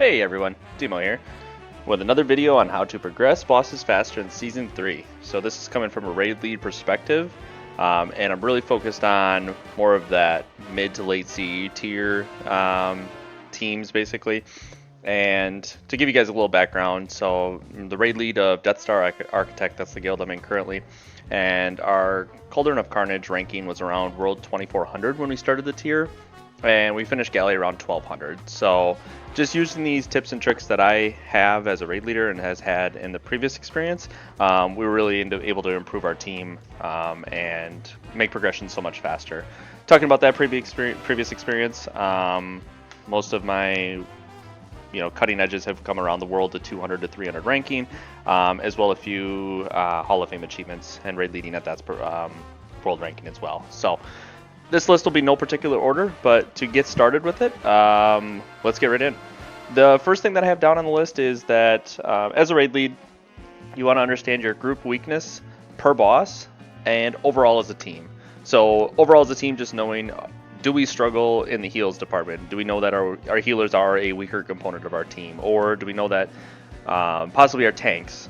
Hey everyone, Demo here, with another video on how to progress bosses faster in Season 3. So this is coming from a raid lead perspective, and I'm really focused on more of that mid to late CE tier teams basically. And to give you guys a little background, so the raid lead of Death Star Architect, that's the guild I'm in currently, and our Cauldron of Carnage ranking was around World 2400 when we started the tier, and we finished Galley around 1200. So just using these tips and tricks that I have as a raid leader and has had in the previous experience, we were really able to improve our team and make progression so much faster. Talking about that previous experience, most of my cutting edges have come around the world to 200 to 300 ranking, as well as a few Hall of Fame achievements and raid leading at that world ranking as well. So this list will be no particular order, but to get started with it, let's get right in. The first thing that I have down on the list is that as a raid lead, you want to understand your group weakness per boss and overall as a team. So overall as a team, just knowing, do we struggle in the heals department? Do we know that our healers are a weaker component of our team? Or do we know that possibly our tanks,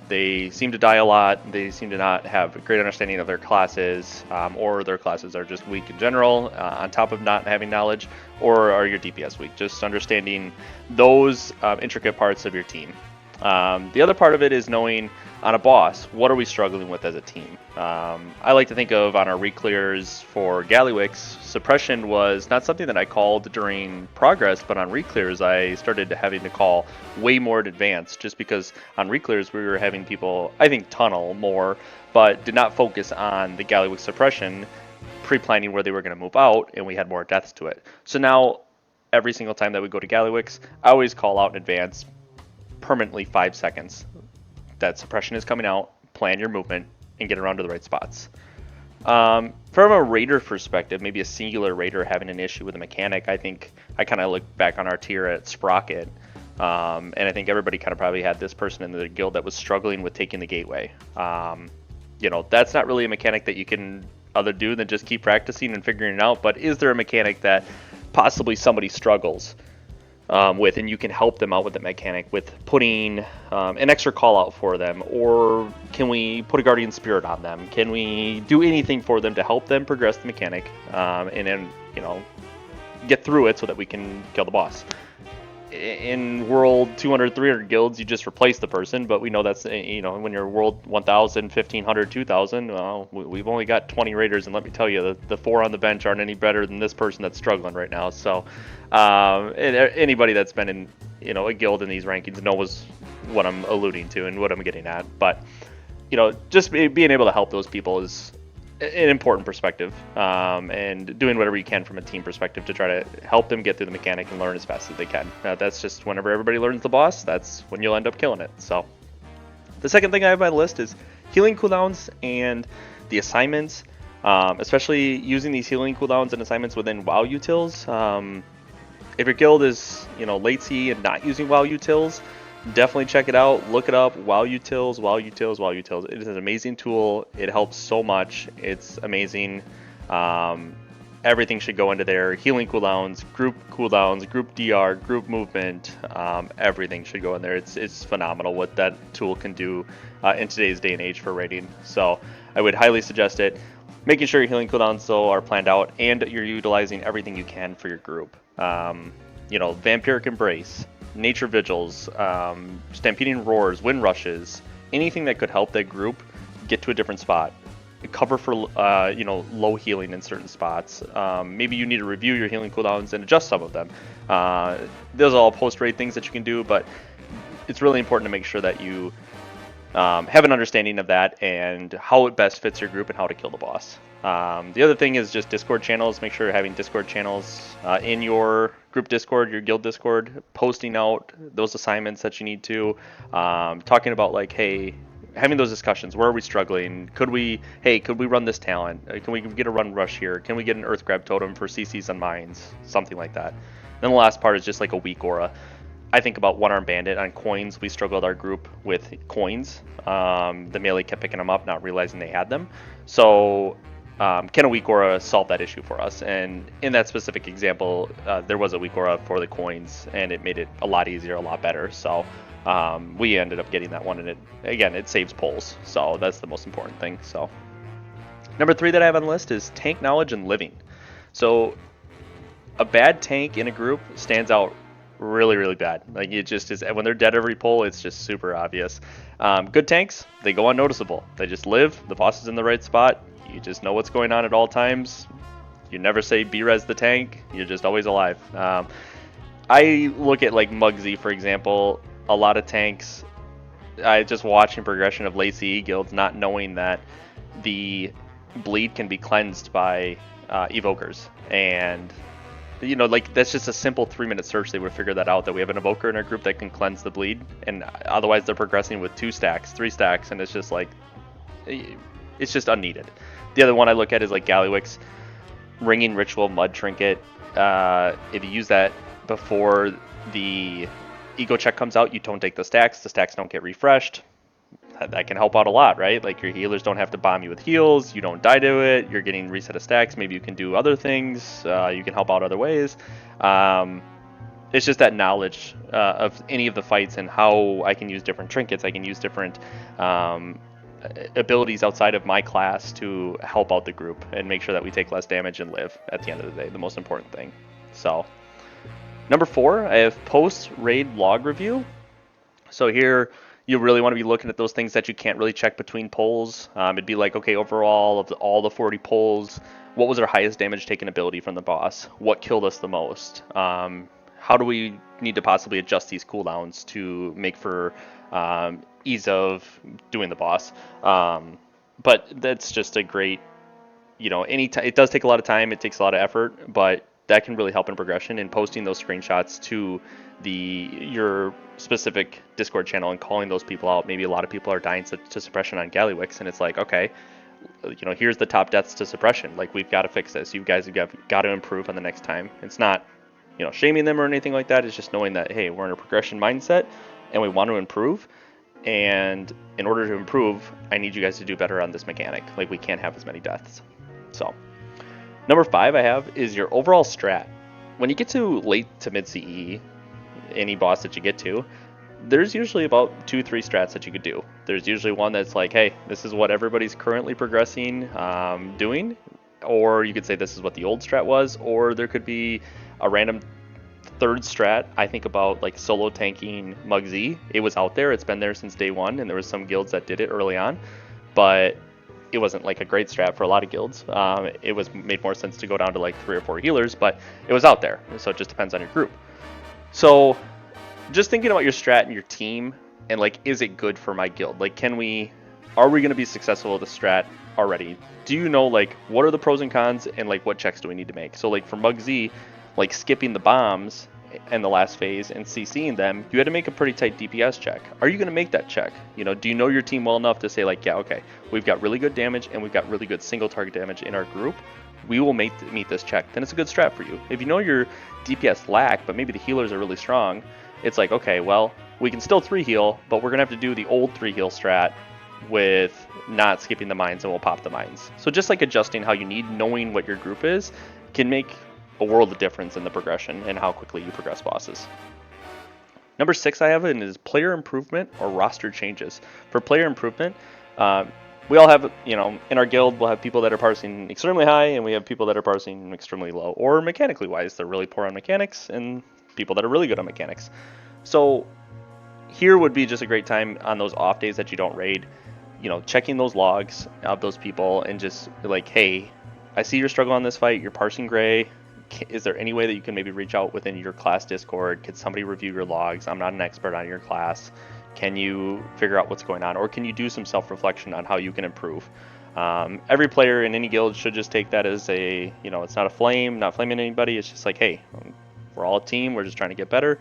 they seem to die a lot, they seem to not have a great understanding of their classes, or their classes are just weak in general, on top of not having knowledge, or are your DPS weak? Just understanding those intricate parts of your team. The other part of it is knowing on a boss, what are we struggling with as a team? I like to think of on our reclears for Gallywix, suppression was not something that I called during progress, but on reclears I started having to call way more in advance, just because on reclears we were having people, I think, tunnel more, but did not focus on the Gallywix suppression, pre-planning where they were going to move out, and we had more deaths to it. So now, every single time that we go to Gallywix, I always call out in advance, permanently 5 seconds. That suppression is coming out, plan your movement, and get around to the right spots. From a raider perspective, maybe a singular raider having an issue with a mechanic, I think I kind of look back on our tier at Sprocket, and I think everybody kind of probably had this person in the guild that was struggling with taking the gateway. That's not really a mechanic that you can other do than just keep practicing and figuring it out, but is there a mechanic that possibly somebody struggles with, and you can help them out with the mechanic with putting an extra call out for them, or can we put a guardian spirit on them? Can we do anything for them to help them progress the mechanic, and then get through it so that we can kill the boss? In world 200, 300 guilds, you just replace the person, but we know that's, when you're world 1000, 1500, 2000, well, we've only got 20 raiders, and let me tell you, the 4 on the bench aren't any better than this person that's struggling right now. So anybody that's been in a guild in these rankings knows what I'm alluding to and what I'm getting at. But just being able to help those people is an important perspective, and doing whatever you can from a team perspective to try to help them get through the mechanic and learn as fast as they can. That's just whenever everybody learns the boss, that's when you'll end up killing it. So the second thing I have on my list is healing cooldowns and the assignments, especially using these healing cooldowns and assignments within WoW utils. If your guild is late CE and not using WoW utils, definitely check it out. Look it up. WoW utils, WoW utils, WoW utils. It is an amazing tool. It helps so much. It's amazing. Everything should go into there. Healing cooldowns, group DR, group movement. Everything should go in there. It's phenomenal what that tool can do in today's day and age for raiding. So I would highly suggest it. Making sure your healing cooldowns though are planned out and you're utilizing everything you can for your group. Vampiric Embrace, Nature Vigils, Stampeding Roars, Wind Rushes, anything that could help that group get to a different spot. Cover for low healing in certain spots. Maybe you need to review your healing cooldowns and adjust some of them. Those are all post-raid things that you can do, but it's really important to make sure that you have an understanding of that and how it best fits your group and how to kill the boss. The other thing is just Discord channels. Make sure you're having Discord channels in your group Discord, your guild Discord, posting out those assignments that you need to, talking about like, hey, having those discussions. Where are we struggling? Could we run this talent? Can we get a run rush here? Can we get an earth grab totem for CCs on mines? Something like that. Then the last part is just like a weak aura. I think about One Arm Bandit on coins. We struggled our group with coins. The melee kept picking them up, not realizing they had them. So can a weak aura solve that issue for us? And in that specific example, there was a weak aura for the coins, and it made it a lot easier, a lot better. So we ended up getting that one, and it saves pulls. So that's the most important thing. So number 3 that I have on the list is tank knowledge and living. So a bad tank in a group stands out really, really bad. Like, it just is, when they're dead every pull, it's just super obvious. Good tanks, they go unnoticeable. They just live, the boss is in the right spot, you just know what's going on at all times. You never say B-res the tank, you're just always alive. I look at like Muggsy, for example, a lot of tanks, I just watching progression of late CE guilds, not knowing that the bleed can be cleansed by evokers. And like, that's just a simple 3-minute search. They would figure that out, that we have an evoker in our group that can cleanse the bleed, and otherwise they're progressing with 2 stacks, 3 stacks, and it's just like, it's just unneeded. The other one I look at is like Gallywix, Ringing Ritual, Mud Trinket. If you use that before the ego check comes out, you don't take the stacks don't get refreshed. That can help out a lot, right? Like, your healers don't have to bomb you with heals, you don't die to it, you're getting reset of stacks, maybe you can do other things, you can help out other ways. It's just that knowledge of any of the fights and how I can use different trinkets, I can use different abilities outside of my class to help out the group and make sure that we take less damage and live at the end of the day, the most important thing. So number 4, I have post-raid log review. So here, you really want to be looking at those things that you can't really check between pulls. It'd be like, okay, overall of all the 40 pulls, what was our highest damage taken ability from the boss? What killed us the most? How do we need to possibly adjust these cooldowns to make for ease of doing the boss? But that's just a great, it does take a lot of time, it takes a lot of effort, but that can really help in progression, and posting those screenshots to your specific Discord channel and calling those people out. Maybe a lot of people are dying to suppression on Gallywix, and it's like, okay, here's the top deaths to suppression. Like, we've got to fix this. You guys have got to improve on the next time. It's not, shaming them or anything like that. It's just knowing that, hey, we're in a progression mindset and we want to improve. And in order to improve, I need you guys to do better on this mechanic. Like, we can't have as many deaths. So number 5 I have is your overall strat. When you get to late to mid CE, any boss that you get to, there's usually about 2-3 strats that you could do. There's usually one that's like, hey, this is what everybody's currently progressing doing, or you could say this is what the old strat was, or there could be a random third strat. I think about like solo tanking Muggsy. It was out there, it's been there since day one, and there was some guilds that did it early on, but it wasn't like a great strat for a lot of guilds. It made more sense to go down to like 3 or 4 healers, but it was out there, so it just depends on your group. So just thinking about your strat and your team, and like, is it good for my guild? Like, are we going to be successful with the strat already? Do you know, like, what are the pros and cons, and like, what checks do we need to make? So like for Muggsy, like skipping the bombs in the last phase and CCing them, you had to make a pretty tight DPS check. Are you going to make that check? Do you know your team well enough to say like, yeah, okay, we've got really good damage and we've got really good single target damage in our group, we will meet this check, then it's a good strat for you. If you know your DPS lack, but maybe the healers are really strong, it's like, okay, well, we can still 3 heal, but we're going to have to do the old 3 heal strat with not skipping the mines, and we'll pop the mines. So just like adjusting how you need, knowing what your group is, can make a world of difference in the progression and how quickly you progress bosses. Number 6 I have is player improvement or roster changes. For player improvement, we all have, in our guild, we'll have people that are parsing extremely high, and we have people that are parsing extremely low, or mechanically wise, they're really poor on mechanics, and people that are really good on mechanics. So here would be just a great time on those off days that you don't raid, checking those logs of those people and just like, hey, I see you're struggling on this fight, you're parsing gray. Is there any way that you can maybe reach out within your class Discord? Can somebody review your logs? I'm not an expert on your class. Can you figure out what's going on? Or can you do some self-reflection on how you can improve? Every player in any guild should just take that as a, it's not a flame, not flaming anybody. It's just like, hey, we're all a team. We're just trying to get better.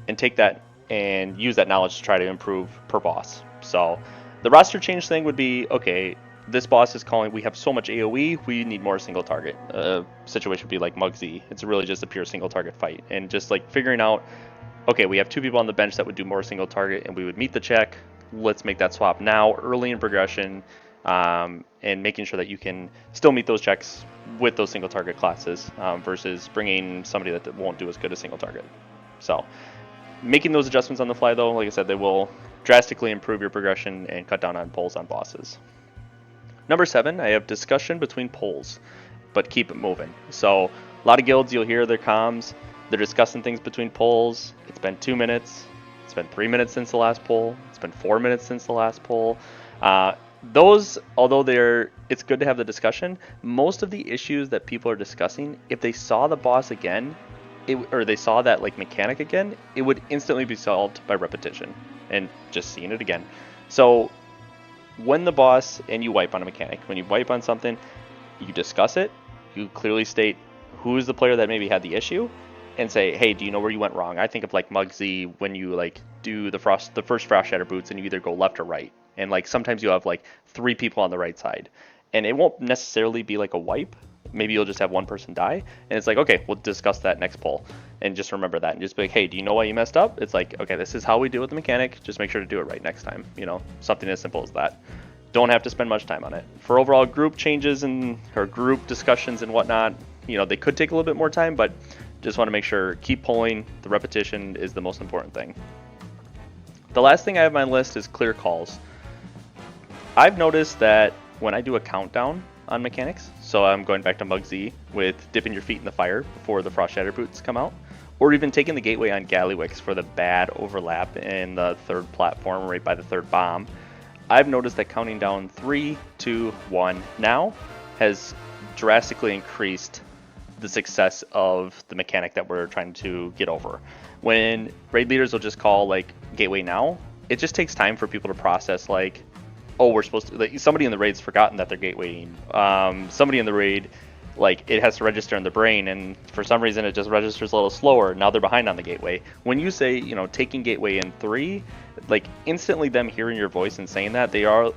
And take that and use that knowledge to try to improve per boss. So the roster change thing would be, okay, this boss is calling, we have so much AoE, we need more single target. Situation would be like Muggsy. It's really just a pure single target fight. And just like figuring out, okay, we have 2 people on the bench that would do more single target and we would meet the check. Let's make that swap now, early in progression. and making sure that you can still meet those checks with those single target classes versus bringing somebody that won't do as good as single target. So making those adjustments on the fly, though, like I said, they will drastically improve your progression and cut down on pulls on bosses. Number 7, I have discussion between pulls, but keep it moving. So a lot of guilds, you'll hear their comms, they're discussing things between pulls. It's been 2 minutes. It's been 3 minutes since the last pull. It's been 4 minutes since the last pull. Those, although it's good to have the discussion, most of the issues that people are discussing, if they saw the boss again, or they saw that like mechanic again, it would instantly be solved by repetition and just seeing it again. So when the boss, and you wipe on a mechanic, when you wipe on something, you discuss it, you clearly state who is the player that maybe had the issue, and say, hey, do you know where you went wrong? I think of like Muggsy when you like do the first Frost Shatter boots, and you either go left or right, and like sometimes you have like 3 people on the right side, and it won't necessarily be like a wipe. Maybe you'll just have one person die, and it's like, okay, we'll discuss that next pull, and just remember that, and just be like, hey, do you know why you messed up? It's like, okay, this is how we deal with the mechanic, just make sure to do it right next time, something as simple as that. Don't have to spend much time on it. For overall group changes or group discussions and whatnot, they could take a little bit more time, but just want to make sure, keep pulling. The repetition is the most important thing. The last thing I have on my list is clear calls. I've noticed that when I do a countdown on mechanics, so I'm going back to Muggsy with dipping your feet in the fire before the Frost Shatter boots come out, or even taking the gateway on Gallywix for the bad overlap in the 3rd platform right by the 3rd bomb, I've noticed that counting down 3, 2, 1 now has drastically increased the success of the mechanic that we're trying to get over. When raid leaders will just call like gateway now, it just takes time for people to process like, oh, we're supposed to, like, somebody in the raid's forgotten that they're gatewaying. Somebody in the raid, like, it has to register in the brain, and for some reason it just registers a little slower. Now they're behind on the gateway. When you say, taking gateway in 3, like, instantly them hearing your voice and saying that,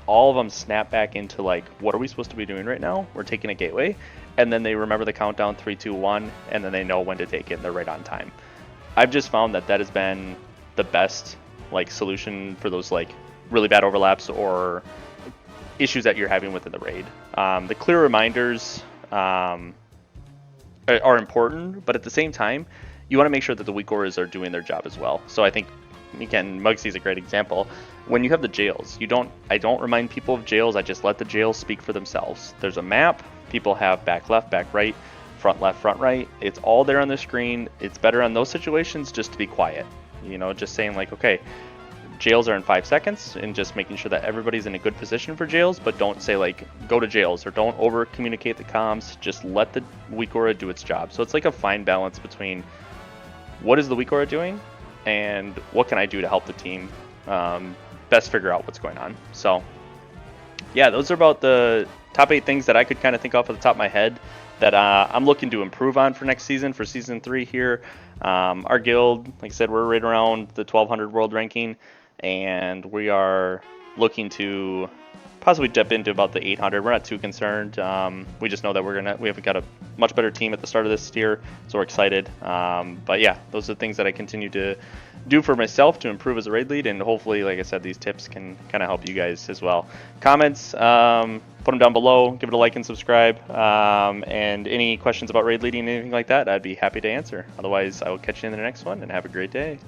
all of them snap back into like, what are we supposed to be doing right now? We're taking a gateway. And then they remember the countdown 3, 2, 1, and then they know when to take it, and they're right on time. I've just found that has been the best like solution for those like really bad overlaps or issues that you're having within the raid. The clear reminders are important, but at the same time, you want to make sure that the weak auras are doing their job as well. So I think, again, Muggsy is a great example. When you have the jails, I don't remind people of jails, I just let the jails speak for themselves. There's a map, people have back left, back right, front left, front right. It's all there on the screen. It's better on those situations just to be quiet. Just saying like, okay, jails are in 5 seconds, and just making sure that everybody's in a good position for jails, but don't say like, go to jails, or don't over communicate the comms. Just let the weak aura do its job. So it's like a fine balance between what is the weak aura doing and what can I do to help the team best figure out what's going on. So yeah, those are about the top 8 things that I could kind of think off of the top of my head that I'm looking to improve on for next season, for season 3 here. Our guild, like I said, we're right around the 1200 world ranking, and we are looking to possibly dip into about the 800. We're not too concerned. We just know that we have got a much better team at the start of this year, so we're excited. But yeah, those are the things that I continue to do for myself to improve as a raid lead, and hopefully, like I said, these tips can kind of help you guys as well. Comments, put them down below, give it a like and subscribe, and any questions about raid leading, anything like that, I'd be happy to answer. Otherwise, I will catch you in the next one, and have a great day.